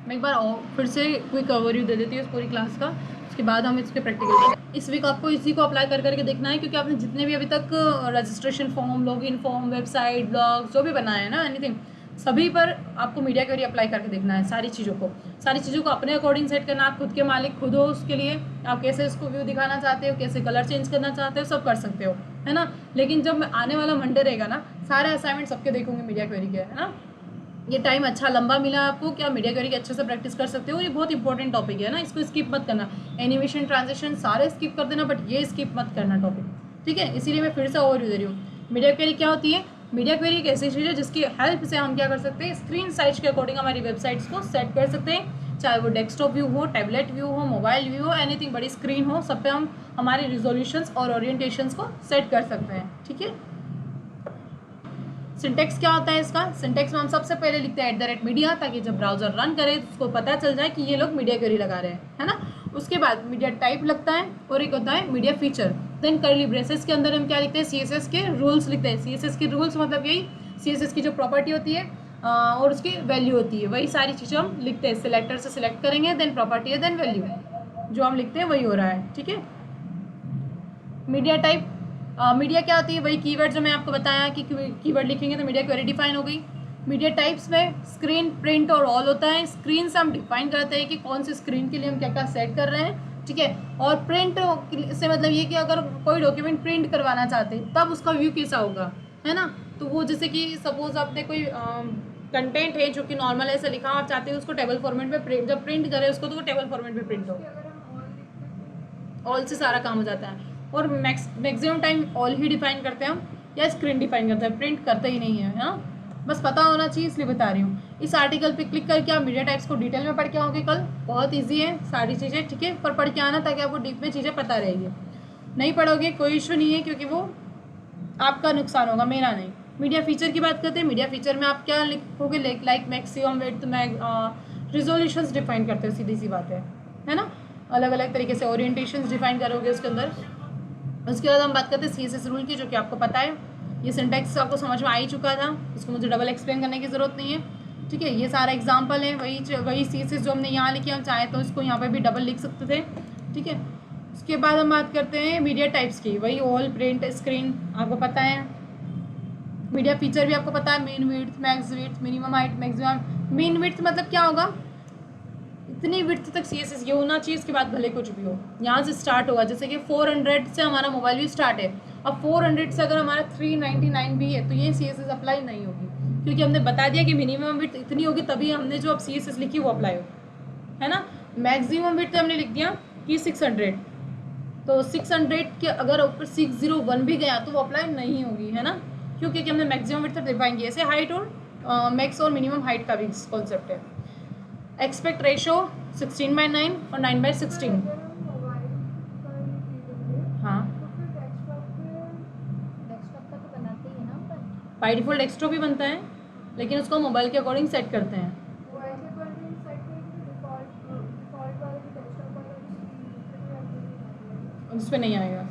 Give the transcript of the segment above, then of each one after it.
मैं एक बार फिर से क्विक ओवरव्यू दे देती हूँ इस पूरी क्लास का, उसके बाद हम इसके प्रैक्टिकल करेंगे। इस वीक आपको इसी को अप्लाई कर करके देखना है, क्योंकि आपने जितने भी अभी तक registration form, login form, website, blog जो भी बनाए हैं ना, एनीथिंग, सभी पर आपको मीडिया क्वेरी अप्लाई करके देखना है। सारी चीज़ों को अपने अकॉर्डिंग सेट करना। आप खुद के मालिक खुद हो उसके लिए। आप कैसे इसको व्यू दिखाना चाहते हो, कैसे कलर चेंज करना चाहते हो, सब कर सकते हो, है ना। लेकिन जब आने वाला मंडे रहेगा ना, सारे असाइनमेंट सबके देखोगे मीडिया क्वेरी के, है ना। ये टाइम अच्छा लंबा मिला आपको, क्या मीडिया क्वेरी के अच्छे से प्रैक्टिस कर सकते हो। ये बहुत इंपॉर्टेंट टॉपिक है ना, इसको स्किप मत करना। एनिमेशन, ट्रांजिशन सारे स्किप कर देना, बट ये स्किप मत करना टॉपिक, ठीक है। इसीलिए मैं फिर से ओवरव्यू दे रही हूँ। मीडिया क्वेरी क्या होती है? मीडिया क्वेरी एक ऐसी चीज़ है जिसकी हेल्प से हम क्या कर सकते हैं, स्क्रीन साइज के अकॉर्डिंग हमारी वेबसाइट्स को सेट कर सकते हैं। चाहे वो डेस्कटॉप व्यू हो, टैबलेट व्यू हो, मोबाइल व्यू हो, एनीथिंग, बड़ी स्क्रीन हो, सब पे हम हमारे रिजोल्यूशंस और ओरिएंटेशंस को सेट कर सकते हैं, ठीक है। सिंटेक्स क्या होता है इसका? सिंटेक्स में हम सबसे पहले लिखते हैं @media, ताकि जब ब्राउजर रन करे तो उसको पता चल जाए कि ये लोग मीडिया क्वेरी लगा रहे हैं, है ना। उसके बाद मीडिया टाइप लगता है, और एक होता है media feature. Then curly braces के अंदर हम क्या लिखते हैं, CSS के रूल्स लिखते हैं। CSS के रूल्स मतलब यही CSS की जो प्रॉपर्टी होती है और उसकी वैल्यू होती है, वही सारी चीज़ें हम लिखते हैं। सिलेक्टर से सिलेक्ट करेंगे, देन प्रॉपर्टी है, देन वैल्यू, जो हम लिखते हैं वही हो रहा है, ठीक है। मीडिया टाइप, मीडिया क्या होती है? वही कीवर्ड जो मैं आपको बताया कि कीवर्ड लिखेंगे तो मीडिया क्वेरी डिफाइन हो गई। मीडिया टाइप्स में स्क्रीन, प्रिंट और ऑल होता है। स्क्रीन से हम डिफाइन करते हैं कि कौन सी स्क्रीन के लिए हम क्या क्या सेट कर रहे हैं, ठीक है। और प्रिंट से मतलब ये कि अगर कोई डॉक्यूमेंट प्रिंट करवाना चाहते हैं तब उसका व्यू कैसा होगा, है ना। तो वो जैसे कि सपोज आपने कोई कंटेंट है जो कि नॉर्मल ऐसे लिखा, आप चाहते हैं उसको टेबल फॉर्मेट में जब प्रिंट करें उसको, तो वो टेबल फॉर्मेट में प्रिंट हो। ऑल से सारा काम हो जाता है। और maximum time all he define करते हैं हम, या स्क्रीन डिफाइन करते हैं, प्रिंट करते ही नहीं है ना। बस पता होना चाहिए, इसलिए बता रही हूँ। इस आर्टिकल पे क्लिक करके आप मीडिया टाइप्स को डिटेल में पढ़ के आओगे कल। बहुत ईजी है सारी चीज़ें, ठीक है। पर पढ़ के आना ताकि आपको डीप में चीज़ें पता रहेगी। नहीं पढ़ोगे कोई इशू नहीं है, क्योंकि वो आपका नुकसान होगा, मेरा नहीं। मीडिया फीचर की बात करते हैं। मीडिया फीचर में आप क्या लिखोगे, like maximum width, resolutions define करते हो, सीधी सी बात है ना। अलग अलग तरीके से ओरिएंटेशंस डिफाइन करोगे उसके अंदर। उसके बाद हम बात करते हैं CSS रूल की, जो कि आपको पता है। ये सिंटैक्स आपको समझ में आ ही चुका था, इसको मुझे डबल एक्सप्लेन करने की ज़रूरत नहीं है, ठीक है। ये सारा एग्जाम्पल है, वही CSS जो हमने यहाँ लिखे, हम चाहे तो इसको यहाँ पर भी डबल लिख सकते थे, ठीक है। उसके बाद हम बात करते हैं मीडिया टाइप्स की। वही ऑल, प्रिंट, स्क्रीन आपको पता है। मीडिया फीचर भी आपको पता है, mean width, max width, minimum height, maximum. Mean width मतलब क्या होगा, इतनी विड्थ तक CSS ये होना चाहिए, इसके बाद भले कुछ भी हो। यहाँ से स्टार्ट होगा, जैसे कि 400 से हमारा मोबाइल भी स्टार्ट है। अब 400 से अगर हमारा 399 भी है तो ये CSS अप्लाई नहीं होगी, क्योंकि हमने बता दिया कि मिनिमम विड्थ इतनी होगी, तभी हमने जो अब CSS लिखी वो अप्लाई हो, है ना। मैक्सिमम विड्थ हमने लिख दिया कि 600, तो 600 के अगर ऊपर 601 भी गया तो वो अप्लाई नहीं होगी, है ना। क्योंकि हमने मैक्सिमम विड्थ डिफाइन किया। ऐसे हाइट और मैक्स और मिनिमम हाइट का भी कॉन्सेप्ट है। एक्सपेक्ट रेशो 16:9 और 9:16। हाँ, बाई डिफॉल्ट डेस्कटॉप भी बनता है, लेकिन उसको मोबाइल के अकॉर्डिंग सेट करते हैं। उस पर नहीं आएगा,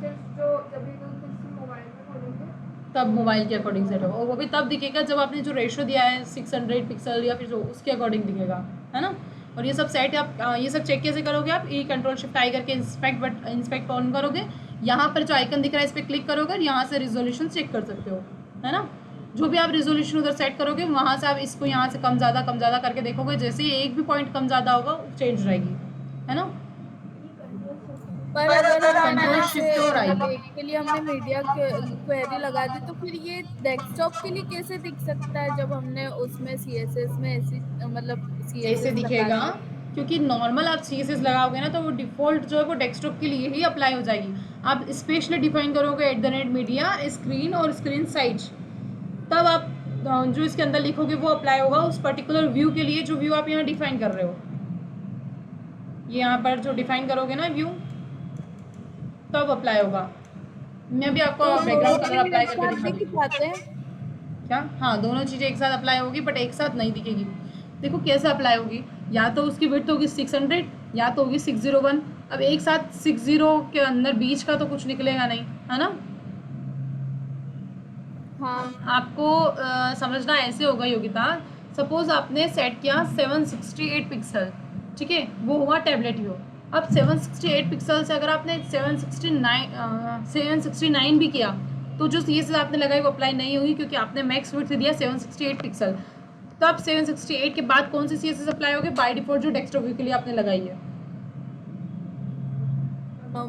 तब मोबाइल के अकॉर्डिंग सेट होगा, और वो भी तब दिखेगा जब आपने जो रेशो दिया है 600 पिक्सल या फिर जो उसके अकॉर्डिंग दिखेगा, है ना। और ये सब सेट आप ये सब चेक कैसे करोगे आप, Ctrl+Shift+I करके इंस्पेक्ट ऑन करोगे। यहाँ पर जो आइकन दिख रहा है इस पर क्लिक करोगे और यहाँ से रिजोल्यूशन चेक कर सकते हो, है ना। जो भी आप रिजोल्यूशन उधर सेट करोगे वहाँ से आप इसको यहाँ से कम ज़्यादा करके देखोगे। जैसे ही एक भी पॉइंट कम ज़्यादा होगा चेंज रहेगी, है ना। पर अगर हमने कंट्रोल जैसे शिफ्ट और आई, एक के लिए हमने मीडिया क्वेरी लगा दी, तो फिर ये डेस्कटॉप के लिए कैसे दिख सकता है जब हमने उसमें CSS में ऐसी मतलब ऐसे CSS लगा दिखेगा, दी? क्योंकि नॉर्मल आप CSS लगाओगे ना तो वो डिफ़ॉल्ट जो है वो डेस्कटॉप के लिए ही अप्लाई हो जाएगी। आप स्पेशली डिफाइन करोगे @media स्क्रीन और स्क्रीन साइज, तब आप जो इसके अंदर लिखोगे वो अप्लाई होगा उस पर्टिकुलर व्यू के लिए, जो व्यू आप यहाँ डिफाइन कर रहे हो। ये यहाँ पर जो डिफाइन करोगे ना व्यू, तब अप्लाई होगा। मैं भी आपको तो बैकग्राउंड दोनों कलर चीजें अप्लाई एक करके साथ दिखा दिख दूँगी। जाते हैं? क्या? हाँ, दोनों चीज़ें एक साथ अप्लाई होगी, बट एक साथ नहीं दिखेगी। देखो कैसे अप्लाई होगी, या तो उसकी विड्थ होगी 600 या तो होगी 601। अब एक साथ 60 के अंदर बीच का तो कुछ निकलेगा नहीं, है ना। हाँ। आपको समझना ऐसे होगा योगिता, सपोज आपने सेट किया 768 पिक्सल, ठीक है, वो हुआ टैबलेट व्यू। अब 768 पिक्सल से अगर आपने 769 भी किया तो जो CSS आपने लगाई वो अप्लाई नहीं होगी, क्योंकि आपने मैक्स विड्थ दिया 768 पिक्सल। तब 768 के बाद कौन सी CSS अप्लाई होगी? बाय डिफॉल्ट जो डेस्कटॉप व्यू के लिए आपने लगाई है।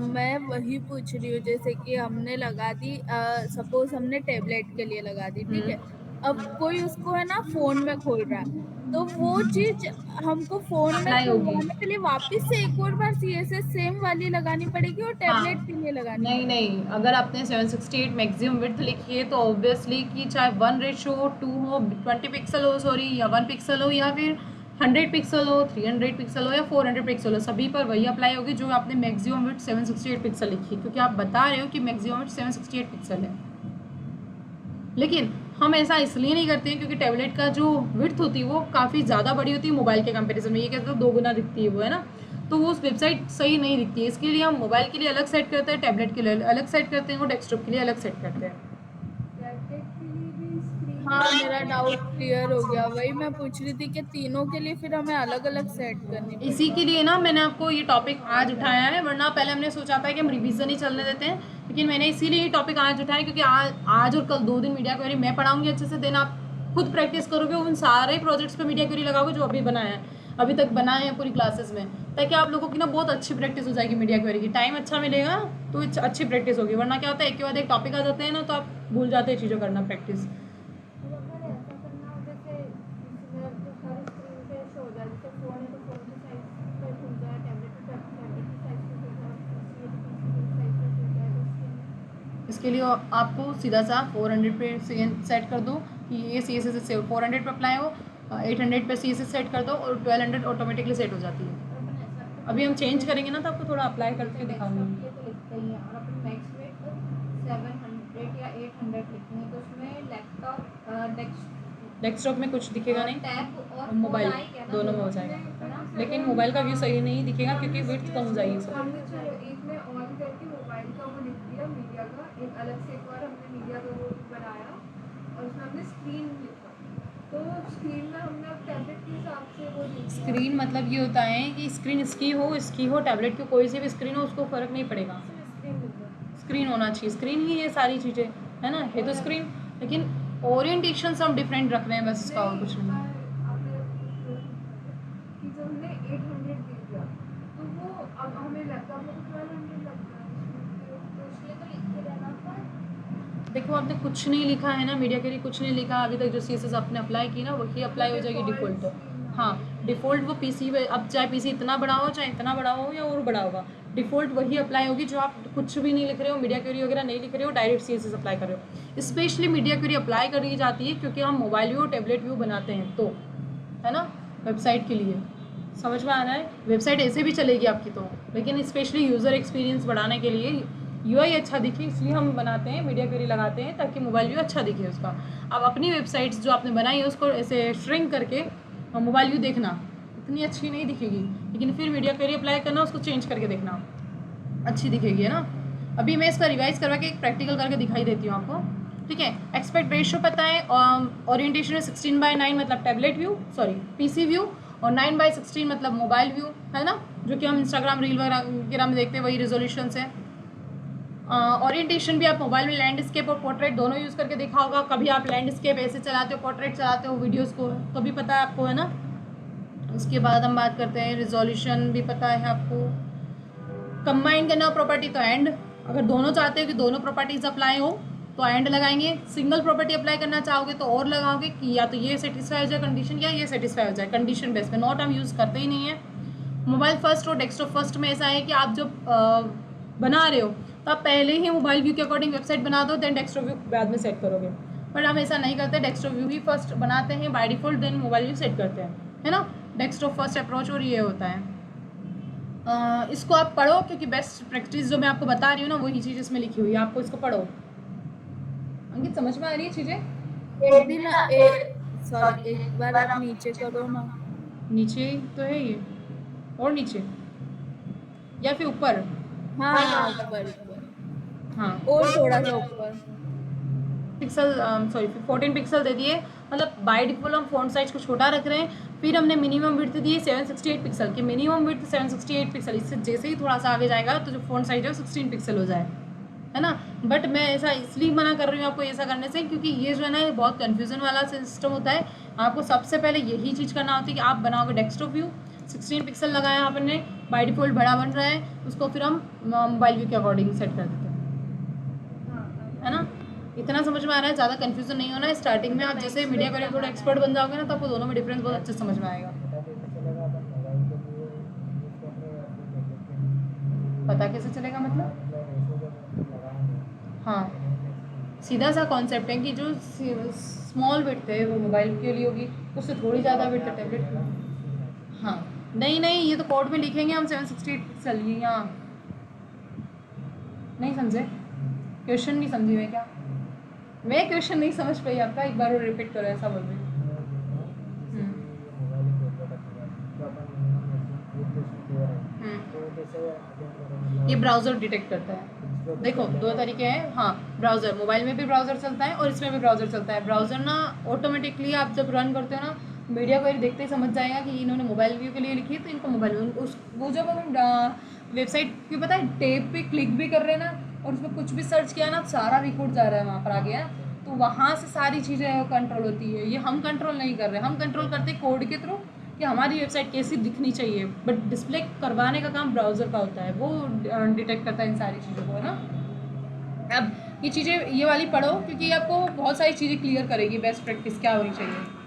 मैं वही पूछ रही हूँ, जैसे कि हमने लगा दी, सपोज हमने टेबलेट के लिए लगा दी, ठीक है। अब कोई उसको है ना फोन में खोल रहा है, तो वो चीज हमको फोन में अप्लाई होगी। खुलवाने के लिए वापस से एक और बार CSS सेम वाली लगानी पड़ेगी और हाँ, टेबलेट के लिए लगानी नहीं पड़ेगी। नहीं, अगर आपने 768 मैक्सिमम विड्थ लिखी है तो ऑब्वियसली कि चाहे 1:2 हो, 20 पिक्सल हो सॉरी, या 1 पिक्सल हो, या फिर 100 पिक्सल हो, 300 पिक्सल हो, या 400 पिक्सल हो, सभी पर वही अप्लाई होगी जो आपने मैक्सिमम विड्थ 768 पिक्सल लिखी है, क्योंकि आप बता रहे हो कि मैक्सिमम विड्थ 768 पिक्सल है। लेकिन हम ऐसा इसलिए नहीं करते हैं क्योंकि टैबलेट का जो विड्थ होती है वो काफ़ी ज़्यादा बड़ी होती है मोबाइल के कंपैरिजन में। ये कहते हैं 2 गुना दिखती है वो, है ना, तो वो उस वेबसाइट सही नहीं दिखती है। इसके लिए हम मोबाइल के लिए अलग सेट करते हैं, टैबलेट के लिए अलग सेट करते हैं और डेस्कटॉप के लिए अलग सेट करते हैं। हाँ, मेरा डाउट क्लियर हो गया। वही मैं पूछ रही थी कि तीनों के लिए फिर हमें अलग अलग सेट करनी इसी पड़ेगी। के लिए ना मैंने आपको ये टॉपिक आज उठाया है, वरना पहले हमने सोचा था कि हम रिवीजन ही चलने देते हैं, लेकिन मैंने इसीलिए ये टॉपिक आज उठाया क्योंकि आज और कल 2 दिन मीडिया क्वेरी मैं पढ़ाऊंगी अच्छे से, देन आप खुद प्रैक्टिस करोगे उन सारे प्रोजेक्ट्स पे मीडिया क्वेरी लगाओगे जो अभी तक बनाए हैं पूरी क्लासेस में, ताकि आप लोगों की ना बहुत अच्छी प्रैक्टिस हो जाएगी मीडिया क्वेरी की। टाइम अच्छा मिलेगा तो अच्छी प्रैक्टिस होगी, वरना क्या होता है एक के बाद एक टॉपिक आ जाते हैं ना तो आप भूल जाते हैं चीज़ों करना प्रैक्टिस। इसके लिए आपको सीधा सा 400 पे सेट कर दो कि ये CSS से 400 पे अप्लाई हो, 800 पे CSS सेट कर दो और 1200 ऑटोमेटिकली सेट हो जाती है। अभी हम चेंज करेंगे ना तो आपको थोड़ा अप्लाई करके दिखाऊंगी। डेस्कटॉप में कुछ दिखेगा नहीं, और मोबाइल दोनों में हो जाएगा, लेकिन मोबाइल का व्यू सही नहीं दिखेगा क्योंकि विड्थ कम हो जाएगी सब। एक में ऑन करके मोबाइल का वो लिख दिया मीडिया का, एक अलग से एक बार हमने मीडिया का वो बनाया और उसमें हमने स्क्रीन लिखा, तो स्क्रीन में हमने अब टैबलेट के हिसाब से वो लिख दिया। स्क्रीन मतलब ये होता है कि स्क्रीन इसकी हो टैबलेट की कोई सी भी स्क्रीन हो उसको फ़र्क नहीं पड़ेगा, स्क्रीन होना चाहिए। स्क्रीन ही ये सारी चीज़ें है ना, है तो स्क्रीन, लेकिन ओरिएंटेशन हम डिफरेंट रख रहे हैं बस, इसका और कुछ नहीं। कि जब हमने 800 दे दिया तो वो अब हमें लैपटॉप में 1200 लगता है, तो इसलिए तो लिख के रहना था। देखो आपने कुछ नहीं लिखा है ना, मीडिया के लिए कुछ नहीं लिखा अभी तक। जो CSS आपने अप्लाई की ना वही अप्लाई हो जाएगी डिफ़ॉल्ट। हाँ, डिफ़ॉल्ट वो PC पे, अब चाहे PC इतना बड़ा हो चाहे इतना बड़ा हो या और बड़ा होगा, डिफ़ॉल्ट वही अप्लाई होगी। जो आप कुछ भी नहीं लिख रहे हो, मीडिया क्वेरी वगैरह नहीं लिख रहे हो, डायरेक्ट CSS अप्लाई कर रहे हो। स्पेशली मीडिया क्वेरी अप्लाई करी जाती है क्योंकि हम मोबाइल व्यू और टैबलेट व्यू बनाते हैं, तो है ना, वेबसाइट के लिए। समझ में आ रहा है? वेबसाइट ऐसे भी चलेगी आपकी तो, लेकिन स्पेशली यूज़र एक्सपीरियंस बढ़ाने के लिए, UI अच्छा दिखे इसलिए हम बनाते हैं, मीडिया क्वेरी लगाते हैं ताकि मोबाइल व्यू अच्छा दिखे उसका। अब अपनी वेबसाइट्स जो आपने बनाई है उसको ऐसे श्रिंक करके मोबाइल व्यू देखना, इतनी अच्छी नहीं दिखेगी, लेकिन फिर मीडिया क्वेरी अप्लाई करना, उसको चेंज करके देखना, अच्छी दिखेगी, है ना। अभी मैं इसका रिवाइज करवा के एक प्रैक्टिकल करके दिखाई देती हूँ आपको, ठीक है। एक्सपेक्ट रेशियो पता है, ओरिएंटेशन में 16:9 मतलब tablet view, sorry PC view, और 9:16 मतलब मोबाइल व्यू, है ना, जो कि हम इंस्टाग्राम रील वगैरह में देखते हैं, वही रेजोल्यूशन है। ओरिएंटेशन भी आप मोबाइल में लैंडस्केप और पोर्ट्रेट दोनों यूज़ करके देखा होगा। कभी आप लैंडस्केप ऐसे चलाते हो, पोर्ट्रेट चलाते हो वीडियोस को, तो भी पता है आपको, है ना। उसके बाद हम बात करते हैं रिजोल्यूशन भी पता है आपको। कंबाइन करना प्रॉपर्टी तो एंड, अगर दोनों चाहते हो कि दोनों प्रॉपर्टीज अप्लाई हो तो एंड लगाएंगे। सिंगल प्रॉपर्टी अप्लाई करना चाहोगे तो और लगाओगे कि या तो ये सेटिस्फाई हो जाए कंडीशन या ये सेटिस्फाई हो जाए कंडीशन बेस पे। नॉट हम यूज़ करते ही नहीं है। मोबाइल फर्स्ट और डेस्कटॉप फर्स्ट में ऐसा है कि आप जब बना रहे हो तो आप पहले ही मोबाइल व्यू के अकॉर्डिंग वेबसाइट बना दो, देन डेस्कटॉप व्यू बाद में सेट करोगे। बट हम ऐसा नहीं करते, डेस्कटॉप व्यू ही फर्स्ट बनाते हैं by default, then mobile view set करते हैं, है ना। डेस्कटॉप फर्स्ट अप्रोच और ये होता है। इसको आप पढ़ो क्योंकि बेस्ट प्रैक्टिस जो मैं आपको बता रही हूँ ना वही चीज़ इसमें लिखी हुई है, आपको इसको पढ़ो। अंकित समझ में आ रही है चीज़ें? एक दिन सॉरी, एक बार आप नीचे करो ना। नीचे तो है ये, और नीचे या फिर ऊपर? हाँ ऊपर ऊपर, हाँ, और थोड़ा सा ऊपर। पिक्सल 14 पिक्सल दे दिए, मतलब बाय डिफॉल्ट हम फ़ॉन्ट साइज को छोटा रख रहे हैं। फिर हमने मिनिमम विड्थ दिए 768 पिक्सल की, मिनिमम विड्थ 768 पिक्सल, इससे जैसे ही थोड़ा सा आगे जाएगा तो जो फ़ॉन्ट साइज है वो 16 पिक्सल हो जाए, है ना। बट मैं ऐसा इसलिए मना कर रही हूँ आपको ऐसा करने से, क्योंकि ये जो है ना ये बहुत कन्फ्यूज़न वाला सिस्टम होता है। आपको सबसे पहले यही चीज़ करना होती है कि आप बनाओगे डेस्कटॉप व्यू, 16 पिक्सल लगाया आपने, बाय डिफ़ॉल्ट बड़ा बन रहा है, उसको फिर हम मोबाइल व्यू के अकॉर्डिंग सेट कर देते हैं, है ना। इतना समझ में आ रहा है, ज़्यादा कन्फ्यूज़न नहीं होना है। स्टार्टिंग में आप जैसे मीडिया करिए थोड़ा एक्सपर्ट बन जाओगे ना, तो आपको दोनों में डिफरेंस बहुत अच्छे समझ में आएगा। पता कैसे चलेगा मतलब? हाँ, सीधा सा कॉन्सेप्ट है कि जो स्मॉल विड्थ है वो मोबाइल के लिए होगी, उससे थोड़ी ज़्यादा विड्थ है टैबलेट की। हाँ, नहीं ये तो कोड में लिखेंगे हम 768 पिक्सल, ये यहाँ नहीं समझे, क्वेश्चन नहीं समझी मैं क्या? मैं क्वेश्चन नहीं समझ पाई आपका, एक बार और रिपीट करो, ऐसा बोल रही हूँ। ये ब्राउज़र डिटेक्ट करता है। देखो दो तरीके हैं, हाँ, ब्राउज़र मोबाइल में भी ब्राउज़र चलता है और इसमें भी ब्राउज़र चलता है। ब्राउज़र ना ऑटोमेटिकली आप जब रन करते हो ना, मीडिया क्वेरी देखते ही समझ जाएगा कि इन्होंने मोबाइल व्यू के लिए लिखी है तो इनको मोबाइल व्यू, उस वो जब हम वेबसाइट पे पता है टैब पे क्लिक भी कर रहे हैं ना और उसमें कुछ भी सर्च किया ना, सारा रिकॉर्ड जा रहा है वहाँ पर आगे है, तो वहाँ से सारी चीज़ें कंट्रोल होती है। ये हम कंट्रोल नहीं कर रहे, हम कंट्रोल करते हैं कोड के थ्रू कि हमारी वेबसाइट कैसी दिखनी चाहिए, बट डिस्प्ले करवाने का काम ब्राउज़र का होता है, वो डिटेक्ट करता है इन सारी चीज़ों को, है ना। अब ये चीज़ें ये वाली पढ़ो क्योंकि ये आपको बहुत सारी चीज़ें क्लियर करेगी, बेस्ट प्रैक्टिस क्या होनी चाहिए।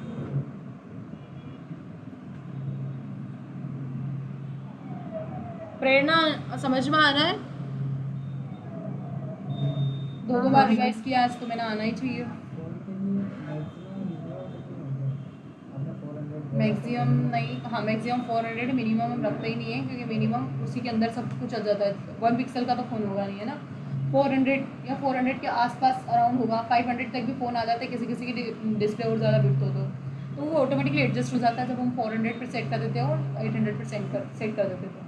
प्रेरणा समझ में आ रहा है? दो बार रिवाइज किया आज तो मैंने आना ही चाहिए। मैक्सिमम नहीं, हाँ मैक्सिमम 400, मिनिमम हम रखते ही नहीं है क्योंकि मिनिमम उसी के अंदर सब कुछ चल जाता है। 1 पिक्सल का तो फ़ोन होगा नहीं, है ना। 400 या 400 के आसपास अराउंड होगा, 500 तक भी फ़ोन आ जाता है किसी किसी की डिस्प्ले और ज़्यादा बिट हो तो वो ऑटोमेटिकली एडजस्ट हो जाता है जब हम 400 पर सेट कर देते हैं और 800 पर सेट कर देते थे।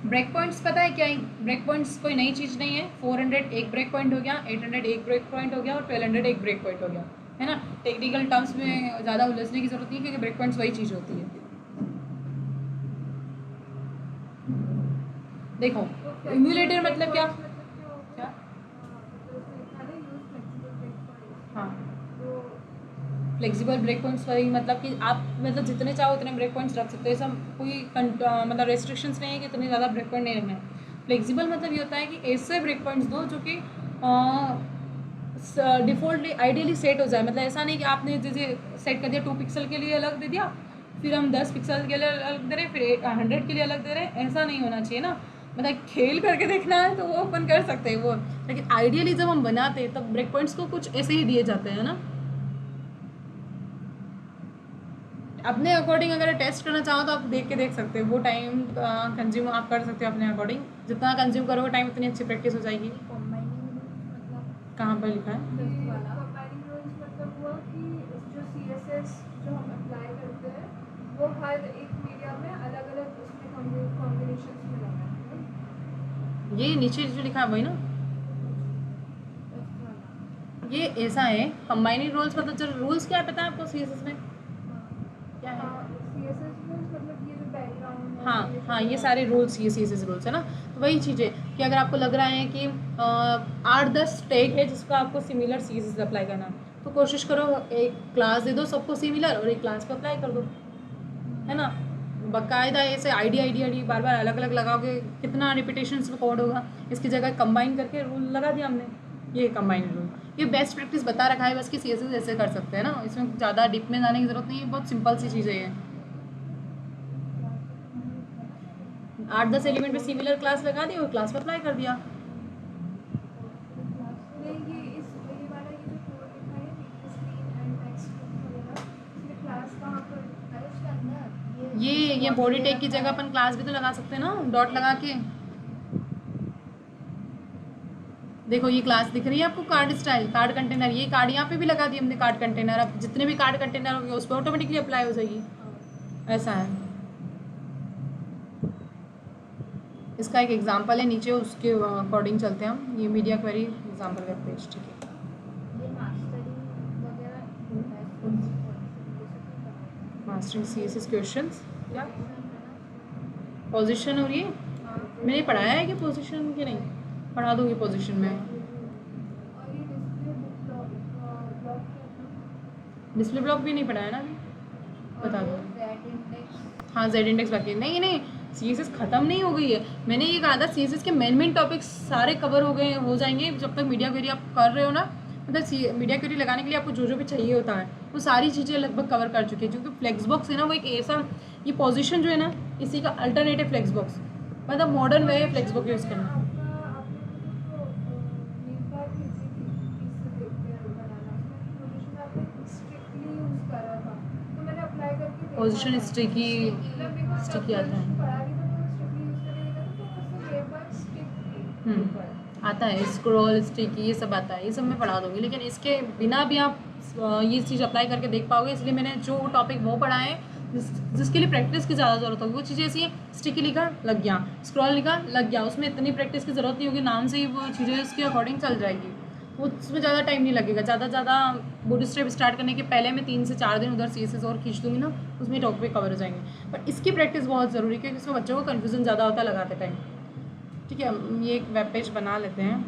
ब्रेक पॉइंट्स पता है क्या है? ब्रेक पॉइंट्स कोई नई चीज़ नहीं है। 400 एक ब्रेक पॉइंट हो गया, 800 एक ब्रेक पॉइंट हो गया और 1200 एक ब्रेक पॉइंट हो गया, है ना। टेक्निकल टर्म्स में ज़्यादा उलझने की जरूरत नहीं है क्योंकि ब्रेक पॉइंट्स वही चीज़ होती है। देखो इम्यूलेटर मतलब क्या? क्या? हाँ, फ्लेक्सिबल ब्रेक पॉइंट्स वही मतलब कि आप मतलब जितने चाहो उतने ब्रेक पॉइंट्स रख सकते हो, ऐसा कोई मतलब रेस्ट्रिक्शंस नहीं है कि इतने ज़्यादा ब्रेक पॉइंट नहीं रखना है। फ्लेक्सिबल मतलब ये होता है कि ऐसे ब्रेक पॉइंट्स दो जो कि डिफ़ॉल्टली आइडियली सेट हो जाए। मतलब ऐसा नहीं कि आपने जैसे सेट कर दिया 2 पिक्सल के लिए अलग दे दिया, फिर हम 10 पिक्सल के लिए अलग दे रहे, फिर 100 के लिए अलग दे रहे, ऐसा नहीं होना चाहिए ना। मतलब खेल करके देखना है तो वो अपन कर सकते हैं वो, लेकिन आइडियली जब हम बनाते हैं तब ब्रेक पॉइंट्स को कुछ ऐसे ही दिए जाते हैं ना। अपने अकॉर्डिंग अगर टेस्ट करना चाहो तो आप देख सकते हो, वो टाइम कंज्यूम आप कर सकते हो अपने अकॉर्डिंग। जितना कंज्यूम करोगे टाइम उतनी अच्छी प्रैक्टिस हो जाएगी। कहाँ पर लिखा है? कंबाइनिंग रूल्स मतलब हुआ कि जो CSS जो हम अप्लाई करते हैं वो हर एक मीडिया में अलग अलग उसमें कॉम्बिनेशंस में लगाना है। ये नीचे जो लिखा है वही ना, ये ऐसा है कंबाइनिंग रूल्स। मतलब जो रूल्स क्या पता है आपको CSS में क्या है? CSS रूल्स मतलब ये जो बैकग्राउंड हाँ, ये सारे रूल्स, ये CSS रूल्स है ना। तो वही चीज़ है कि अगर आपको लग रहा है कि 8-10 टैग है जिसका आपको सिमिलर CSS अप्लाई करना है, तो कोशिश करो एक क्लास दे दो सबको सिमिलर और एक क्लास पे अप्लाई कर दो, है ना। बाकायदा ऐसे आईडी बार बार अलग अलग लगाओगे, कितना रिपीटेशंस में कोड होगा। इसकी जगह कंबाइन करके रूल लगा दिया हमने, ये कंबाइन रूल। ये बेस्ट प्रैक्टिस बता रखा है बस कि CSS ऐसे कर सकते हैं ना, इसमें ज़्यादा डीप में जाने की ज़रूरत नहीं है, बहुत सिंपल सी चीज़ें हैं। 8-10 एलिमेंट में सिमिलर क्लास लगा दी और क्लास पर अप्लाई कर दिया। नहीं ये वाला ये जो कोड लिखा है स्क्रीन एंड टेक्स्ट वगैरह, इसमें क्लास कहाँ पर है उसके अंदर? ये बॉडी टैग की जगह अपन क्लास भी तो लगा सकते हैं ना, डॉट लगा के। देखो ये क्लास दिख रही है आपको, कार्ड स्टाइल, कार्ड कंटेनर, ये कार्ड यहाँ पे भी लगा दिया हमने कार्ड कंटेनर। अब जितने भी कार्ड कंटेनर होंगे उस पर ऑटोमेटिकली अप्लाई हो जाएगी, ऐसा है। इसका एक एग्जांपल है नीचे, उसके अकॉर्डिंग चलते हैं हम। ये media query example web page, ठीक है। ये मास्टरिंग वगैरह होता है, मास्टरिंग CSS क्वेश्चंस, क्या पोजीशन और ये मैंने पढ़ाया है कि पोजीशन के नहीं, पढ़ा दूंगी पोजीशन में। और ये डिस्प्ले ब्लॉक भी नहीं पढ़ाया ना अभी, बता दो। Z इंडेक्स, हाँ Z इंडेक्स बाकी है। नहीं CSS ख़त्म नहीं हो गई है, मैंने ये कहा था CSS के मेन टॉपिक्स सारे कवर हो जाएंगे जब तक मीडिया क्वेरी आप कर रहे हो ना। मतलब मीडिया क्वेरी लगाने के लिए आपको जो भी चाहिए होता है वो सारी चीज़ें लगभग कवर कर चुकी है, क्योंकि फ्लेक्सबॉक्स है ना वो एक ऐसा, ये पोजीशन जो है ना इसी का अल्टरनेटिव फ्लेक्सबॉक्स, मतलब मॉडर्न वे है फ्लेक्सबॉक्स यूज़ करना। पोजीशन स्टिकी आता है। आता है स्क्रॉल स्टिकी, ये सब आता है, ये सब मैं पढ़ा दूँगी, लेकिन इसके बिना भी आप ये चीज़ अप्लाई करके देख पाओगे। इसलिए मैंने जो टॉपिक वो पढ़ा है जिसके लिए प्रैक्टिस की ज़्यादा ज़रूरत होगी, वो चीज़ें ऐसी है, स्टिकी लिखा लग गया, स्क्रॉल लिखा लग गया, उसमें इतनी प्रैक्टिस की ज़रूरत नहीं होगी, नाम से ही वो चीज़ें उसके अकॉर्डिंग चल जाएगी, उसमें ज़्यादा टाइम नहीं लगेगा। ज़्यादा बूटस्ट्रैप स्टार्ट करने के पहले मैं 3 से 4 दिन उधर CSS और खींच दूँगी ना, उसमें टॉपिक कवर हो जाएंगे। पर इसकी प्रैक्टिस बहुत ज़रूरी है, क्योंकि इसमें बच्चों को कन्फ्यूज़न ज़्यादा होता है लगाते टाइम। ठीक है, ये एक वेब पेज बना लेते हैं।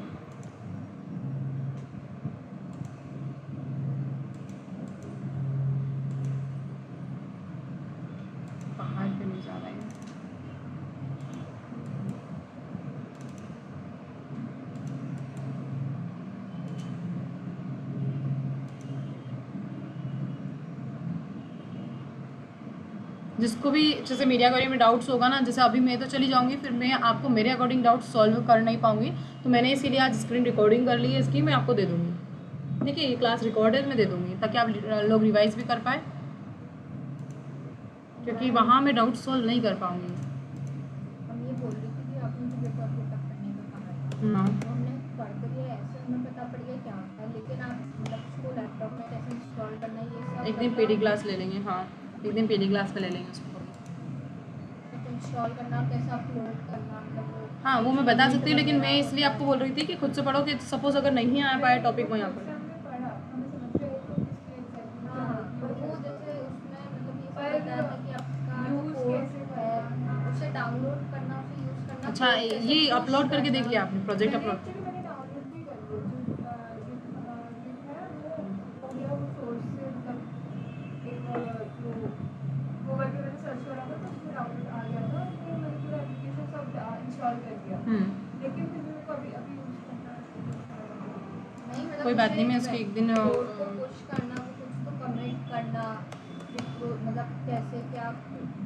पहाड़ पे नहीं जा रहा है, जिसको भी जैसे मीडिया क्वेरी में डाउट्स होगा ना, जैसे अभी मैं तो चली जाऊंगी, फिर मैं आपको मेरे अकॉर्डिंग डाउट्स सॉल्व कर नहीं पाऊंगी, तो मैंने इसीलिए आज स्क्रीन रिकॉर्डिंग कर ली है इसकी, मैं आपको दे दूंगी। देखिए ये क्लास रिकॉर्डेड में दे दूंगी ताकि आप लोग रिवाइज भी कर पाए, क्योंकि वहाँ मैं डाउट सॉल्व नहीं कर पाऊंगी। हम ये बोल रही थी कि आपने जो पेपर पिकअप करने का कहा था, हाँ तो हमने पढ़ कर ये ऐसे हमें पता पड़ गया क्या होता है, लेकिन आप मतलब उसको लैपटॉप में कैसे इंस्टॉल करना है ये सब एक दिन PD क्लास ले लेंगे, हाँ एक दिन PD क्लास पे ले लेंगे उसको। इंस्टॉल करना, कैसे अपलोड करना, मतलब हाँ वो मैं बता सकती हूँ, लेकिन मैं इसलिए आपको बोल रही थी कि खुद से पढ़ो, कि सपोज अगर नहीं आ पाया टॉपिक वहाँ पर। डाउनलोड करना, उसे यूज करना। अच्छा ये अपलोड करके देख लिया आपने, प्रोजेक्ट अपलोड? मैंने डाउनलोड भी कर लिया, जो सोर्स से मतलब एक जो गूगल पे मैंने सर्च करा था तो उसमें डाउनलोड आ गया था, तो मैंने पूरा एप्लीकेशन सब इंस्टॉल कर दिया, लेकिन फिर मेरे को अभी यूज करना नहीं, मतलब कोई बात नहीं, मैं उसको एक दिन पुश करना, कुछ तो कमेंट करना, मतलब कैसे क्या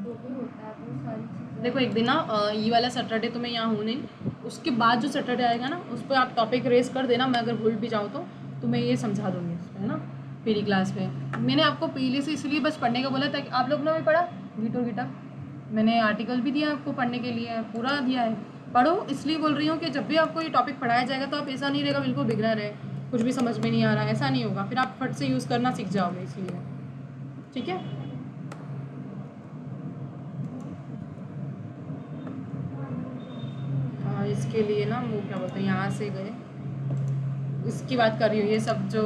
जो भी होता है वो सारी चीज़ें। देखो एक दिन ना ये वाला सैटरडे तो मैं यहाँ हूँ नहीं, उसके बाद जो सैटरडे आएगा ना उस पर आप टॉपिक रेस कर देना, मैं अगर भूल भी जाऊँ तो मैं ये समझा दूँगी उसमें, है ना, PD क्लास पे। मैंने आपको पहले से इसलिए बस पढ़ने का बोला ताकि आप लोग ने भी पढ़ा गिट और गिटअप, मैंने आर्टिकल भी दिया आपको पढ़ने के लिए, पूरा दिया है, पढ़ो। इसलिए बोल रही हूँ कि जब भी आपको ये टॉपिक पढ़ाया जाएगा तो आप ऐसा नहीं रहेगा बिल्कुल बिगनर है, कुछ भी समझ में नहीं आ रहा, ऐसा नहीं होगा, फिर आप फट से यूज़ करना सीख जाओगे, इसलिए ठीक है। हाँ इसके लिए ना वो क्या बोलते हैं, यहाँ से गए, इसकी बात कर रही हूँ, ये सब जो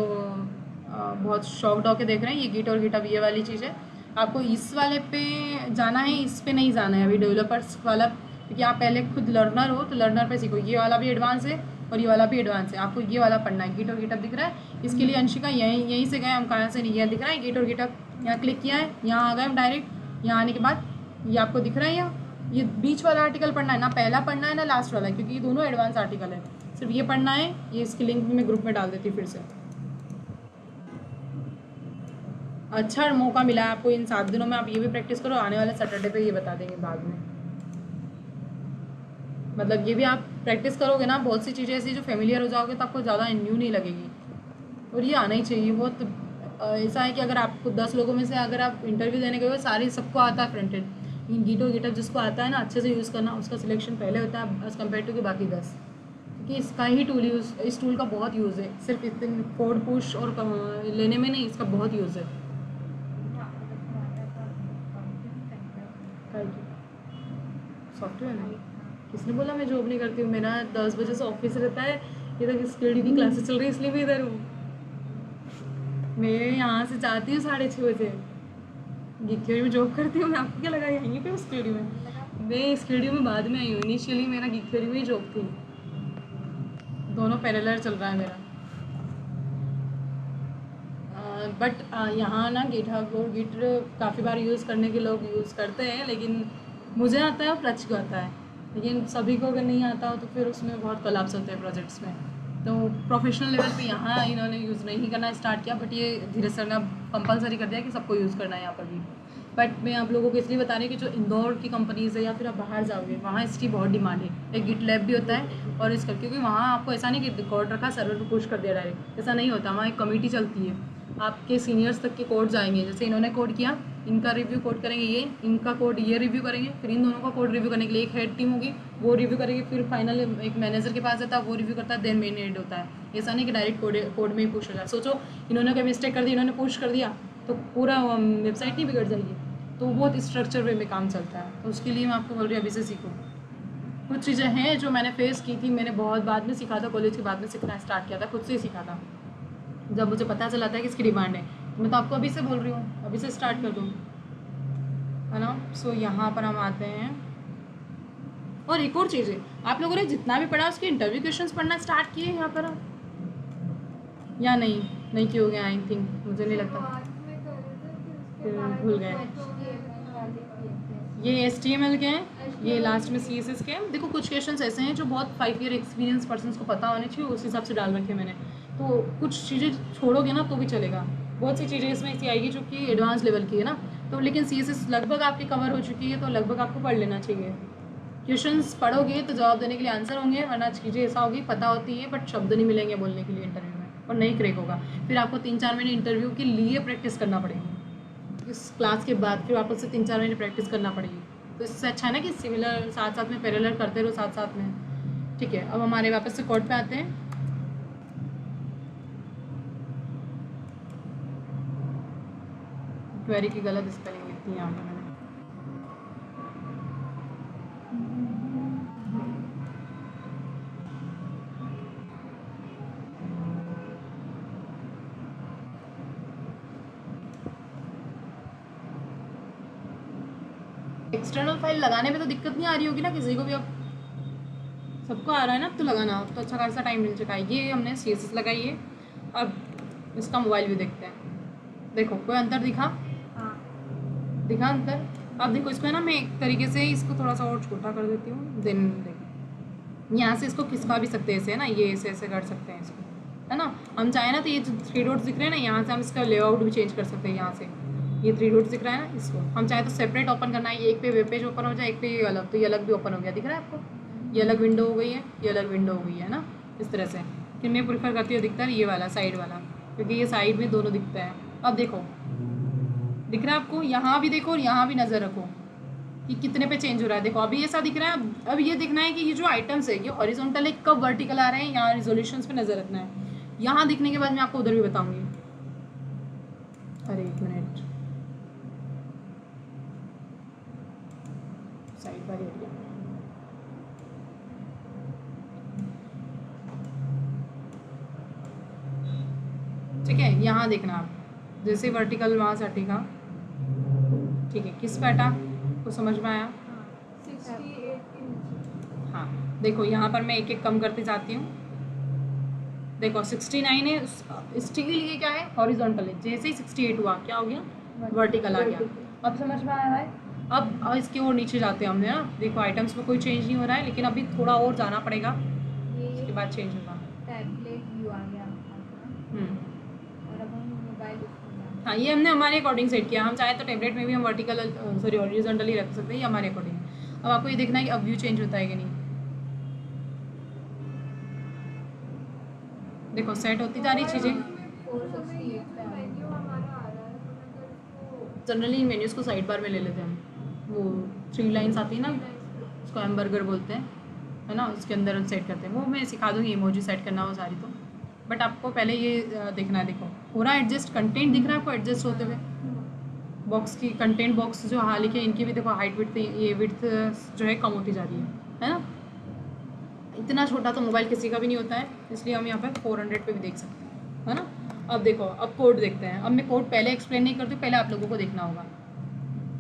बहुत शॉक्ड होके देख रहे हैं, ये गिट और गिटअप ये वाली चीज़ है, आपको इस वाले पे जाना है, इस पे नहीं जाना है अभी डेवलपर्स वाला, क्योंकि आप पहले खुद लर्नर हो तो लर्नर पे सीखो, ये वाला भी एडवांस है और ये वाला भी एडवांस है, आपको ये वाला पढ़ना है। गिट और गिटअप दिख रहा है, इसके लिए अंशिका यहीं से गए हम, कहाँ से नहीं, यह दिख रहा है गिट और गिटअप, यहाँ क्लिक किया है, यहाँ आ गए हम डायरेक्ट, यहाँ आने के बाद ये आपको दिख रहा है, यहाँ ये बीच वाला आर्टिकल पढ़ना है, ना पहला पढ़ना है ना लास्ट वाला, क्योंकि ये दोनों एडवांस आर्टिकल है, सिर्फ ये पढ़ना है। ये इसकी लिंक भी मैं ग्रुप में डाल देती हूँ फिर से। अच्छा मौका मिला है आपको इन 7 दिनों में, आप ये भी प्रैक्टिस करो, आने वाले सैटरडे पे ये बता देंगे बाद में, मतलब ये भी आप प्रैक्टिस करोगे ना, बहुत सी चीज़ें ऐसी जो फेमिलियर हो जाओगे तो आपको ज़्यादा न्यू नहीं लगेगी, और ये आना ही चाहिए। बहुत ऐसा है कि अगर आपको 10 लोगों में से अगर आप इंटरव्यू देने गए हो, सारे सबको आता है फ्रंट एंड, गिट और गिटअप जिसको आता है ना अच्छे से यूज़ करना, उसका सिलेक्शन पहले होता है एज़ कम्पेयर टू कि बाकी 10, क्योंकि इसका ही टूल यूज़, इस टूल का बहुत यूज़ है, सिर्फ इतने कोड पुश और लेने में नहीं, इसका बहुत यूज़ है। सॉफ्टवेयर में किसने बोला मैं जॉब नहीं करती हूँ? मेरा 10 बजे से ऑफिस रहता है, ये तक स्किल्ड की क्लासेस चल रही है, इसलिए मैं इधर हूँ। मैं यहाँ से जाती हूँ 6:30 बजे, गिग थ्योरी में जॉब करती हूँ मैं। आपको क्या लगा यहीं पे स्टूडियो में? मैं स्टूडियो में बाद में आई हूँ, इनिशियली मेरा गिग थ्योरी में ही जॉब थी। दोनों पैरेलल चल रहा है मेरा। बट यहाँ ना गिटहब और गिट काफ़ी बार यूज़ करने के लोग यूज़ करते हैं, लेकिन मुझे आता है और प्रच को आता है, लेकिन सभी को अगर नहीं आता हो तो फिर उसमें बहुत कोलैप्स होते हैं प्रोजेक्ट्स में। तो प्रोफेशनल लेवल पे यहाँ इन्होंने यूज़ नहीं करना स्टार्ट किया, बट ये धीरे से अब कंपलसरी कर दिया कि सबको यूज़ करना है यहाँ पर भी। बट मैं आप लोगों को इसलिए बता रही हूँ कि जो इंदौर की कंपनीज़ है या फिर आप बाहर जाओगे, वहाँ इसकी बहुत डिमांड है। एक गिट लैब भी होता है और इसका, क्योंकि वहाँ आपको ऐसा नहीं कि कोड रखा सर्वर पर पुश कर दिया डायरेक्ट, ऐसा नहीं होता। वहाँ एक कमेटी चलती है, आपके सीनियर्स तक के कोड जाएंगे। जैसे इन्होंने कोड किया, इनका रिव्यू कोड करेंगे, ये इनका कोड ये रिव्यू करेंगे, फिर इन दोनों का कोड रिव्यू करने के लिए एक हेड टीम होगी, वो रिव्यू करेगी, फिर फाइनल एक मैनेजर के पास जाता है, वो रिव्यू करता है, देन मेन हेड होता है। ऐसा नहीं कि डायरेक्ट कोड में ही पुश हो जाए। सोचो इन्होंने कोई मिस्टेक कर दी, इन्होंने पुश कर दिया तो पूरा वेबसाइट नहीं बिगड़ जाएगी। तो बहुत स्ट्रक्चर वे में काम चलता है, तो उसके लिए मैं आपको बोल रही हूँ अभी से सीखो। कुछ चीज़ें हैं जो मैंने फेस की थी, मैंने बहुत बाद में सीखा था, कॉलेज के बाद में सीखना स्टार्ट किया था, खुद से ही सीखा था। जब मुझे पता चला था कि इसकी डिमांड है, तो मैं तो आपको अभी से बोल रही हूँ, अभी से स्टार्ट कर दूँ, है ना। सो यहाँ पर हम आते हैं। और एक और चीज़ है, आप लोगों ने जितना भी पढ़ा उसके इंटरव्यू क्वेश्चंस पढ़ना स्टार्ट किए यहाँ पर या नहीं किए हो गए? आई थिंक, मुझे नहीं लगता, भूल गए। ये HTML के हैं, ये लास्ट में CSS के हैं। देखो कुछ क्वेश्चंस ऐसे हैं जो बहुत 5 ईयर एक्सपीरियंस पर्सन को पता होने चाहिए, उस हिसाब से डाल रखे मैंने। तो कुछ चीज़ें छोड़ोगे ना तो भी चलेगा, बहुत सी चीज़ें इसमें ऐसी आएगी जो कि एडवांस लेवल की है ना। तो लेकिन CSS लगभग आपकी कवर हो चुकी है, तो लगभग आपको पढ़ लेना चाहिए। क्वेश्चंस पढ़ोगे तो जवाब देने के लिए आंसर होंगे, वरना चीज़ें ऐसा होगी पता होती है बट शब्द नहीं मिलेंगे बोलने के लिए इंटरव्यू में, और नहीं क्रैक होगा। फिर आपको 3-4 महीने इंटरव्यू के लिए प्रैक्टिस करना पड़ेगी। इस क्लास के बाद फिर वापस से 3-4 महीने प्रैक्टिस करना पड़ेगी। तो इससे अच्छा है ना कि सिमिलर साथ साथ में पैरेलल करते रहो साथ साथ में। ठीक है, अब हमारे वापस से कोड पे आते हैं। क्वेरी की गलत स्पेलिंग लिखी है यहाँ पर मैंने। एक्सटर्नल फाइल लगाने में तो दिक्कत नहीं आ रही होगी ना किसी को भी? अब सबको आ रहा है ना, अब तो लगाना, अब तो अच्छा खासा टाइम मिल चुका है। ये हमने CSS लगाई है, अब इसका मोबाइल व्यू देखते हैं। देखो कोई अंतर दिखा? दिखा अंतर? अब देखो इसको है ना, मैं एक तरीके से इसको थोड़ा सा और छोटा कर देती हूँ। देन देखो यहाँ से इसको खिसका भी सकते हैं, ऐसे है ना, ये ऐसे कर सकते हैं इसको, है ना। हम चाहे ना तो ये जो 3 डॉट्स दिख रहे हैं ना, यहाँ से हम इसका लेआउट भी चेंज कर सकते हैं। यहाँ से ये 3 डॉट्स दिख रहा है ना, इसको हम चाहे तो सेपरेट ओपन करना है, ये एक पे वेब पेज ओपन हो जाए, एक पे ये अलग, तो ये अलग भी ओपन हो गया, दिख रहा है आपको? ये अलग विंडो हो गई है, ये अलग विंडो हो गई है ना, इस तरह से। कि मैं प्रीफर करती हूँ दिखता है ये वाला साइड वाला, क्योंकि ये साइड में दोनों दिखता है। अब देखो दिख रहा है आपको? यहाँ भी देखो और यहाँ भी नज़र रखो कि कितने पे चेंज हो रहा है। देखो अभी ऐसा दिख रहा है। अब ये देखना है कि ये जो आइटम्स है ये हॉरिजॉन्टल है कब वर्टिकल आ रहे हैं, यहाँ रिजोल्यूशंस पे नज़र रखना है। यहाँ दिखने के बाद मैं आपको उधर भी बताऊँगी। अरे 1 मिनट, साइड बार एरिया, ठीक है। यहाँ देखना आप, जैसे वर्टिकल वहाँ से हटेगा, ठीक है। किस पे हटा को समझ में आया? 68 के नीचे। हाँ देखो यहाँ पर मैं एक एक कम करती जाती हूँ। देखो 69 है, स्टिल ये क्या है? हॉरिजॉन्टल है। जैसे ही 68 हुआ क्या हो गया? वर्टिकल आ गया। अब समझ में आया है? अब इसके और नीचे जाते हैं हमने ना। देखो आइटम्स में कोई चेंज नहीं हो रहा है, लेकिन अभी थोड़ा और जाना पड़ेगा, उसके बाद चेंज होगा। टैबलेट व्यू आ गया और अब हम मोबाइल। हाँ ये हमने हमारे अकॉर्डिंग सेट किया। हम चाहे तो टैबलेट में भी हम वर्टिकल सॉरी हॉरिजॉन्टली रख सकते हैं, ये हमारे अकॉर्डिंग। अब आपको ये देखना है कि अब व्यू चेंज होता है कि नहीं। देखो सेट होती जा रही चीज़ें। जनरली इन मेन्यूज़ को साइड बार में ले लेते हैं हम। वो 3 लाइन्स आती है ना, उसको हैमबर्गर बोलते हैं। है ना, उसके अंदर सेट करते हैं। वो मैं सिखा दूँगी इमोजी सेट करना वो सारी तो, बट आपको पहले ये देखना है। देखो हो रहा है एडजस्ट, कंटेंट दिख रहा है आपको एडजस्ट होते हुए। बॉक्स की कंटेंट बॉक्स जो हाँ लिखे इनकी भी देखो हाइट विड्थ, ये विड्थ जो है कम होती जा रही है ना। इतना छोटा तो मोबाइल किसी का भी नहीं होता है, इसलिए हम यहाँ पर 400 पे भी देख सकते हैं, है ना। अब देखो, अब कोड देखते हैं। अब मैं कोड पहले एक्सप्लेन नहीं करती, पहले आप लोगों को देखना होगा।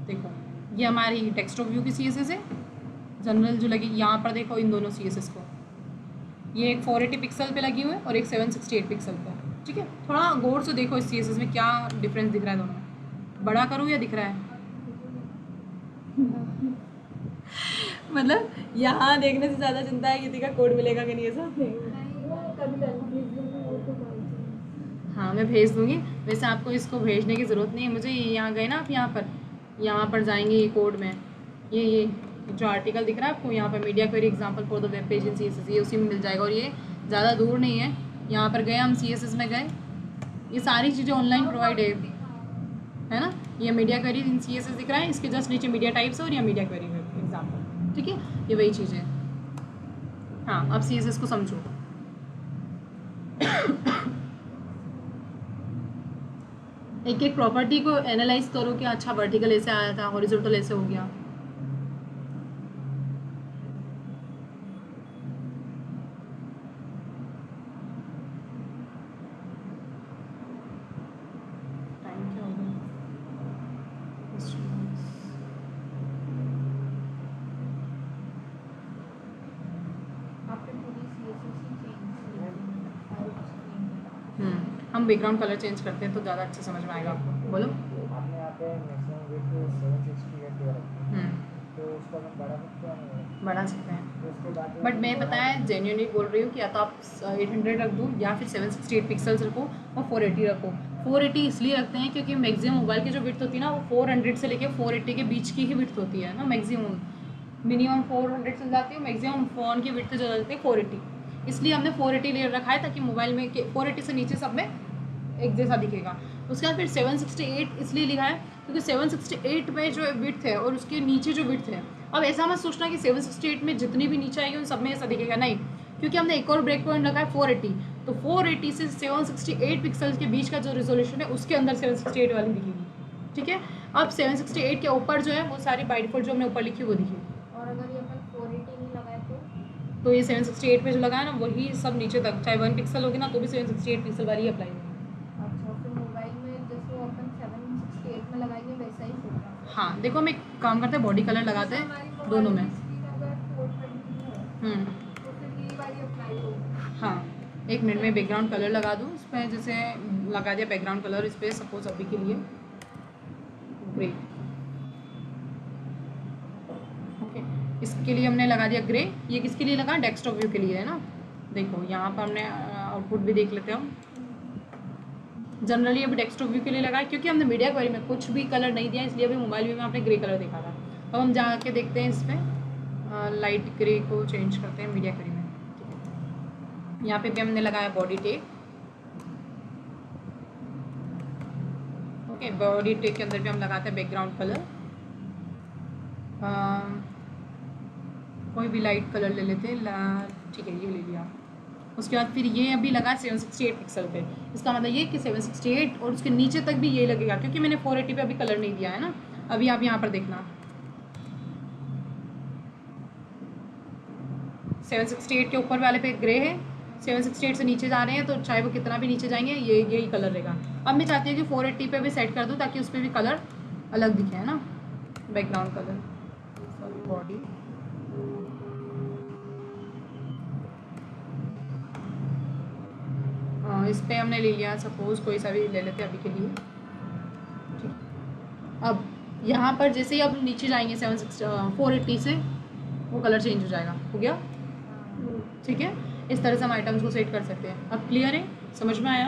देखो ये हमारी टेक्स्ट ऑफ व्यू की CSS है, जनरल जो लगी यहाँ पर देखो इन दोनों CSS को, ये एक 480 पिक्सल पे लगी हुई है और एक 768 पिक्सल पे, ठीक है। थोड़ा गौर से देखो इस CSS में क्या डिफरेंस दिख रहा है दोनों में। बड़ा करूँ या दिख रहा है? मतलब यहाँ देखने से ज़्यादा चिंता है किसी का कोड मिलेगा कि नहीं, ऐसा? हाँ मैं भेज दूँगी। वैसे आपको इसको भेजने की ज़रूरत नहीं है मुझे। यहाँ गए ना आप, यहाँ पर जाएंगे ये कोड में, ये जो आर्टिकल दिख रहा है आपको यहाँ पर, media query example for the web page in CSS, ये उसी में मिल जाएगा। और ये ज़्यादा दूर नहीं है, यहाँ पर गए हम CSS में गए, ये सारी चीज़ें ऑनलाइन प्रोवाइड है ना। ये मीडिया क्वेरी इन CSS दिख रहा है, इसके जस्ट नीचे मीडिया टाइप्स और या मीडिया क्वेरी एग्जाम्पल, ठीक है। ये वही चीज़ है। हाँ अब CSS को समझो। एक एक प्रॉपर्टी को एनालाइज करो कि अच्छा वर्टिकल ऐसे आया था, हॉरिजॉन्टल ऐसे हो गया। टाइम क्या हो गया? हम बैकग्राउंड कलर चेंज करते हैं तो ज़्यादा अच्छे समझ में आएगा आपको। बोलो। आपने यहाँ पे मैक्सिमम विड्थ 768 दे रखी है, तो उसको हम बढ़ा सकते हैं? बढ़ा सकते हैं, तो उसके बाद बट मैं पता है जेन्युइनली बोल रही हूँ कि या तो आप 800 रख दो या फिर 768 पिक्सल्स रखो और 480 रखो। 480 इसलिए रखते हैं क्योंकि मैक्सिमम मोबाइल की जो विड्थ होती है ना वो 400 से लेकर 480 के बीच की ही विड्थ होती है ना। मैक्सिमम, मिनिमम 400 चल जाती है, मैक्सिमम फ़ोन की विड्थ चल जाती है 480। इसलिए हमने 480 ले रखा है ताकि मोबाइल में 480 से नीचे सब में एक जैसा दिखेगा। उसके बाद फिर 768 इसलिए लिखा है क्योंकि 768 में जो विड्थ है और उसके नीचे जो विड्थ है, अब ऐसा मत सोचना कि 768 में जितनी भी नीचे आएगी उन सब में ऐसा दिखेगा, नहीं, क्योंकि हमने एक और ब्रेक पॉइंट रखा है 480। तो 480 से 768 पिक्सल्स के बीच का जो रिजोल्यूशन है उसके अंदर 768 वाली दिखेगी, ठीक है। अब 768 के ऊपर जो है वो सारी बाय डिफॉल्ट जो हमने ऊपर लिखी वो दिखेगी। और अगर ये अपन 480 नहीं लगाए तो ये 768 पे जो लगाया ना वही सब नीचे तक, चाहे 1 पिक्सल होगी ना तो भी 768 पिक्सल वाली ही अप्लाई होगी। अच्छा, फिर मोबाइल में जैसे अपन 768 में लगाएंगे वैसा ही होगा। हाँ देखो हम एक काम करते हैं, बॉडी कलर लगाते हैं दोनों में। अगर 420 है तो फिर ये वाली अप्लाई होगी। हाँ एक मिनट में बैकग्राउंड कलर लगा दूँ इस पर, जैसे लगा दिया बैकग्राउंड कलर इस पर सपोज अभी के लिए ग्रे, ओके। इसके लिए हमने लगा दिया ग्रे। ये किसके लिए लगा? डेस्कटॉप व्यू के लिए, है ना। देखो यहाँ पर हमने आउटपुट भी देख लेते हैं हम। जनरली अभी डेस्कटॉप व्यू के लिए लगा है क्योंकि हमने मीडिया क्वेरी में कुछ भी कलर नहीं दिया, इसलिए अभी मोबाइल व्यू में आपने ग्रे कलर देखा था। अब हम जाके देखते हैं इसमें लाइट ग्रे को चेंज करते हैं मीडिया क्वेरी में, ठीक है। यहाँ पे भी हमने लगाया body tag, okay. Body tag के अंदर भी हम लगाते हैं बैकग्राउंड कलर, कोई भी लाइट कलर ले लेते हैं, ठीक है ये ले लिया। उसके बाद फिर ये अभी लगा 768 पिक्सल पे, इसका मतलब ये कि 768 और उसके नीचे तक भी ये लगेगा क्योंकि मैंने 480 पे अभी कलर नहीं दिया है ना। अभी आप यहाँ पर देखना 768 के ऊपर वाले पे ग्रे है, 768 से नीचे जा रहे हैं तो चाहे वो कितना भी नीचे जाएंगे ये यही कलर रहेगा। अब मैं चाहती हूँ कि 480 पे भी सेट कर दूँ ताकि उस पर भी कलर अलग दिखे, है ना, बैकग्राउंड कलर। बॉडी इस पर हमने ले लिया, सपोज कोई सा भी ले लेते हैं अभी के लिए, ठीक। अब यहाँ पर जैसे ही अब नीचे जाएंगे 480 से वो कलर चेंज हो जाएगा, हो गया, ठीक है। इस तरह से हम आइटम्स को सेट कर सकते हैं। अब क्लियर है, समझ में आया,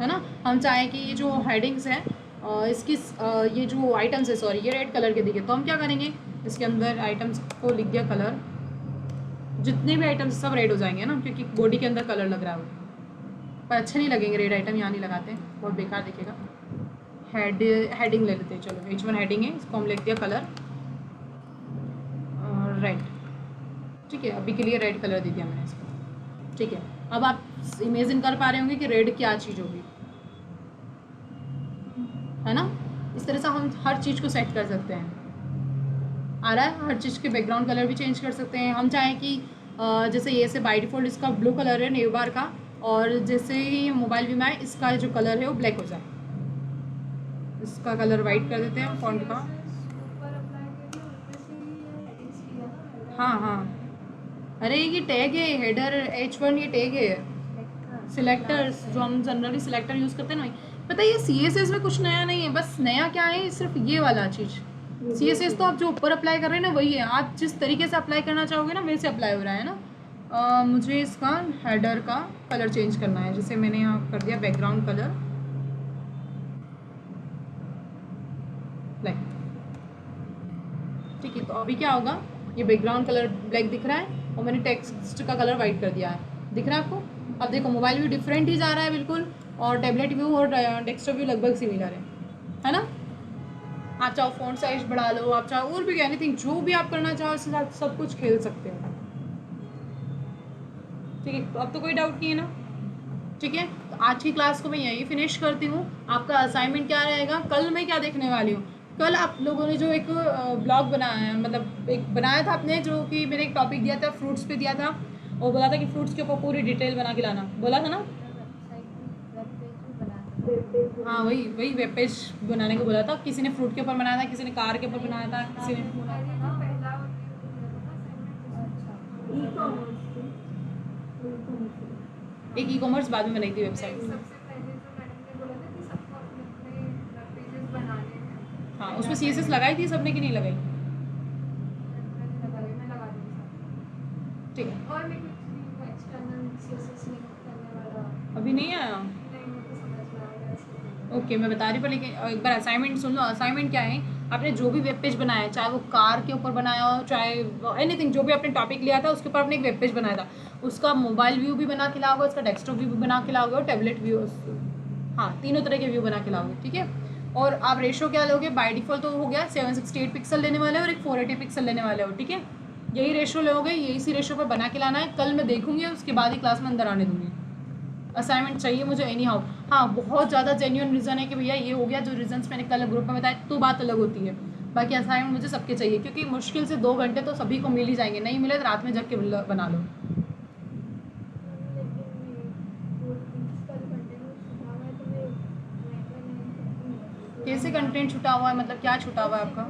है ना। हम चाहें कि ये जो हेडिंग्स हैं इसकी ये जो आइटम्स है सॉरी ये रेड कलर के दिखे, तो हम क्या करेंगे, इसके अंदर आइटम्स को लिख दिया कलर, जितने भी आइटम्स सब रेड हो जाएंगे ना क्योंकि बॉडी के अंदर कलर लग रहा है, पर अच्छे नहीं लगेंगे रेड आइटम, यहाँ नहीं लगाते, बहुत बेकार दिखेगा। हेडिंग ले लेते हैं, चलो H1 हेडिंग है, इसको हम लिख दिया कलर रेड, ठीक है, अभी के लिए रेड कलर दे दिया मैंने इसको, ठीक है। अब आप इमेजिन कर पा रहे होंगे कि रेड क्या चीज़ होगी, है ना। इस तरह से हम हर चीज़ को सेट कर सकते हैं। आ रहा है, हर चीज़ के बैकग्राउंड कलर भी चेंज कर सकते हैं। हम चाहें कि जैसे ये से बाय डिफ़ॉल्ट इसका ब्लू कलर है नेव बार का, और जैसे ही मोबाइल भी में आए इसका जो कलर है वो ब्लैक हो जाए, इसका कलर वाइट कर देते हैं फॉन्ट का। ऊपर अप्लाई किया उनमें से ये इसकी है ना, हाँ हाँ, अरे ये टैग है हेडर H1, ये टैग है सिलेक्टर्स, जो हम जनरली सिलेक्टर यूज़ करते हैं ना। पता है ये CSS में कुछ नया नहीं है, बस नया क्या है सिर्फ ये वाला चीज़। CSS तो आप जो ऊपर अप्लाई कर रहे हैं ना वही है, आप जिस तरीके से अप्लाई करना चाहोगे ना वैसे अप्लाई हो रहा है ना। मुझे इसका हेडर का कलर चेंज करना है, जैसे मैंने यहाँ कर दिया बैकग्राउंड कलर ब्लैक, ठीक है। तो अभी क्या होगा, ये बैकग्राउंड कलर ब्लैक दिख रहा है और मैंने टेक्स्ट का कलर वाइट कर दिया है, दिख रहा है आपको। अब देखो मोबाइल व्यू डिफरेंट ही जा रहा है बिल्कुल, और टैबलेट व्यू और डेस्कटॉप व्यू लगभग सिमिलर है ना। आप चाहो फ़ॉन्ट साइज बढ़ा लो, आप चाहो और भी एनीथिंग, जो भी आप करना चाहो उसके साथ सब कुछ खेल सकते हो, ठीक है। तो अब तो कोई डाउट नहीं है ना, ठीक है। तो आज की क्लास को मैं यही फिनिश करती हूँ। आपका असाइनमेंट क्या रहेगा, कल मैं क्या देखने वाली हूँ, कल आप लोगों ने जो एक ब्लॉग बनाया है, मतलब एक बनाया था आपने, जो कि मैंने एक टॉपिक दिया था फ्रूट्स पे दिया था, और बोला था कि फ्रूट्स के ऊपर पूरी डिटेल बना के लाना, बोला था ना। हाँ वही वेब पेज बनाने को बोला था। किसी ने फ्रूट के ऊपर बनाया था, किसी ने कार के ऊपर बनाया था, किसी ने पहला एक ई-कॉमर्स बाद में बनाई थी वेबसाइट। सबसे पहले जो मैडम ने बोला था कि सबको अपने अपने वेब पेजेस बनाने हैं। हाँ उसमें CSS लगाई थी सबने कि नहीं लगाई, मैं लगा दूँगी। ठीक है। और मैं कुछ भी एक्सटर्नल CSS लिंक करने वाला अभी नहीं आया, नहीं, मुझे समझ में आ गया इसको। ओके मैं बता रही पर, लेकिन एक बार असाइनमेंट सुन लो। असाइनमेंट क्या है, आपने जो भी वेब पेज बनाया है, चाहे वो कार के ऊपर बनाया हो, चाहे एनीथिंग, जो भी आपने टॉपिक लिया था उसके ऊपर आपने एक वेब पेज बनाया था, उसका मोबाइल व्यू भी बना के लाओगे, उसका डेस्कटॉप व्यू भी बना के लाओगे, और टैबलेट व्यू, हाँ तीनों तरह के व्यू बना के लाओगे, ठीक है। और आप रेशो क्या लोगे, बाय डिफ़ॉल्ट तो हो गया 768 पिक्सल लेने वाले हो और एक 480 पिक्सल लेने वाले हो, ठीक है। यही रेशो लोगे, यही सी रेशो पर बना के लाना है। कल मैं देखूंगी, उसके बाद ही क्लास में अंदर आने दूंगी। असाइनमेंट चाहिए मुझे एनी हाउ। हाँ बहुत ज़्यादा जेन्युइन रीज़न है कि भैया ये हो गया, जो रीजंस मैंने कल ग्रुप में बताया तो बात अलग होती है। बाकी असाइनमेंट मुझे सबके चाहिए, क्योंकि मुश्किल से 2 घंटे तो सभी को मिल ही जाएंगे, नहीं मिले तो रात में जग के बना लो। कैसे कंटेंट छुटा हुआ है, मतलब क्या छुटा हुआ है आपका?